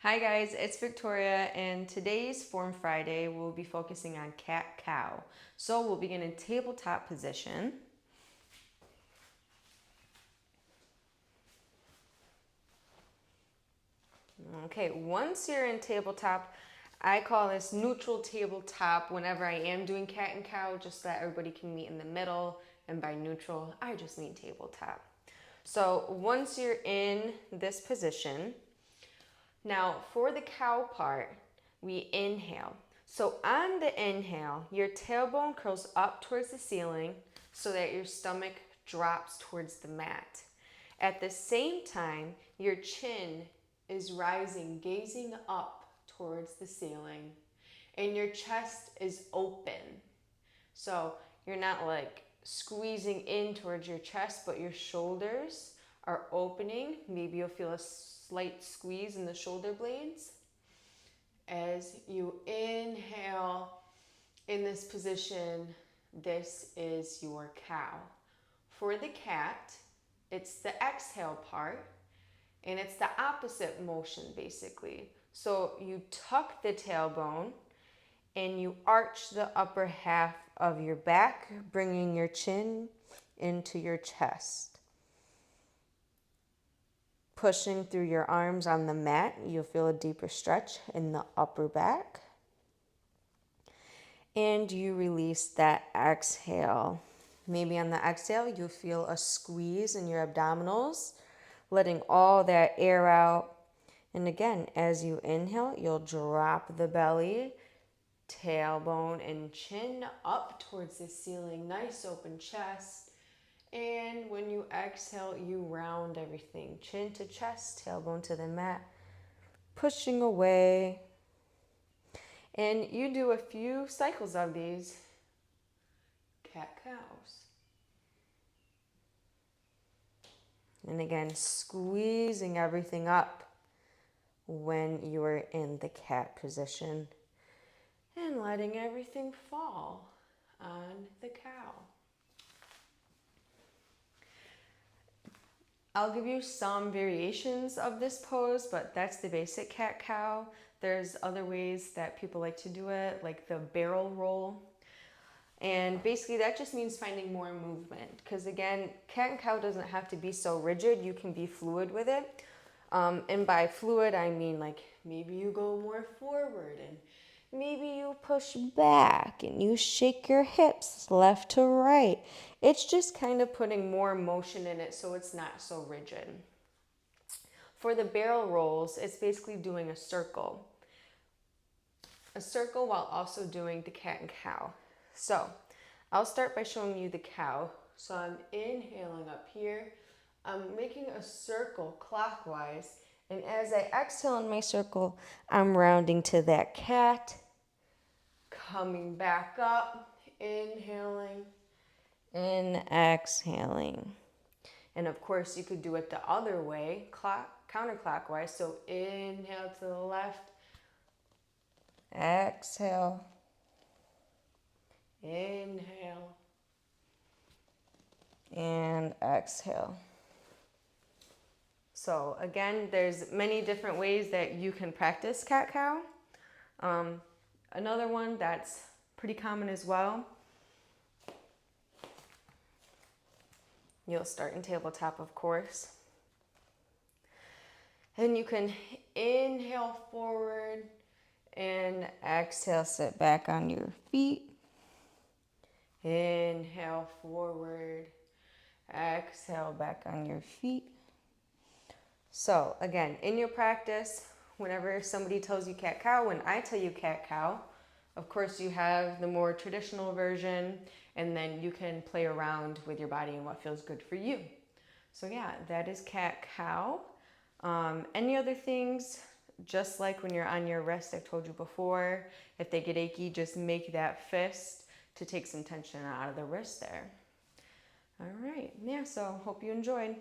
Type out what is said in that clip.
Hi guys, it's Victoria, and today's Form Friday we'll be focusing on cat-cow. So we'll begin in tabletop position. Okay, once you're in tabletop, I call this neutral tabletop whenever I am doing cat and cow, just so that everybody can meet in the middle. And by neutral, I just mean tabletop. So once you're in this position, now for the cow part, we inhale. So on the inhale, your tailbone curls up towards the ceiling so that your stomach drops towards the mat. At the same time, your chin is rising, gazing up towards the ceiling, and your chest is open. So you're not like squeezing in towards your chest, but your shoulders are opening. Maybe you'll feel a slight squeeze in the shoulder blades. As you inhale in this position, this is your cow. For the cat, it's the exhale part, and it's the opposite motion basically. So you tuck the tailbone and you arch the upper half of your back, bringing your chin into your chest. Pushing through your arms on the mat, you'll feel a deeper stretch in the upper back. And you release that exhale. Maybe on the exhale, you'll feel a squeeze in your abdominals, letting all that air out. And again, as you inhale, you'll drop the belly, tailbone and chin up towards the ceiling, nice open chest. And when you exhale, you round everything, chin to chest, tailbone to the mat, pushing away. And you do a few cycles of these cat-cows. And again, squeezing everything up when you are in the cat position and letting everything fall on the cow. I'll give you some variations of this pose, but that's the basic cat-cow. There's other ways that people like to do it, like the barrel roll. And basically that just means finding more movement. Because again, cat and cow doesn't have to be so rigid. You can be fluid with it. And by fluid, I mean like maybe you go more forward and maybe you push back and you shake your hips left to right. It's just kind of putting more motion in it so it's not so rigid. For the barrel rolls, it's basically doing a circle. A circle while also doing the cat and cow. So I'll start by showing you the cow. So I'm inhaling up here. I'm making a circle clockwise. And as I exhale in my circle, I'm rounding to that cat. Coming back up, inhaling, and exhaling. And of course, you could do it the other way, counterclockwise. So inhale to the left, exhale, inhale, and exhale. So again, there's many different ways that you can practice cat-cow. Another one that's pretty common as well, you'll start in tabletop, of course. And you can inhale forward and exhale, sit back on your feet. Inhale forward, exhale back on your feet. So again, in your practice, whenever somebody tells you cat-cow, when I tell you cat-cow, of course you have the more traditional version, and then you can play around with your body and what feels good for you. So yeah, that is cat-cow. Any other things, just like when you're on your wrist, I've told you before, if they get achy, just make that fist to take some tension out of the wrist there. All right, yeah, so hope you enjoyed.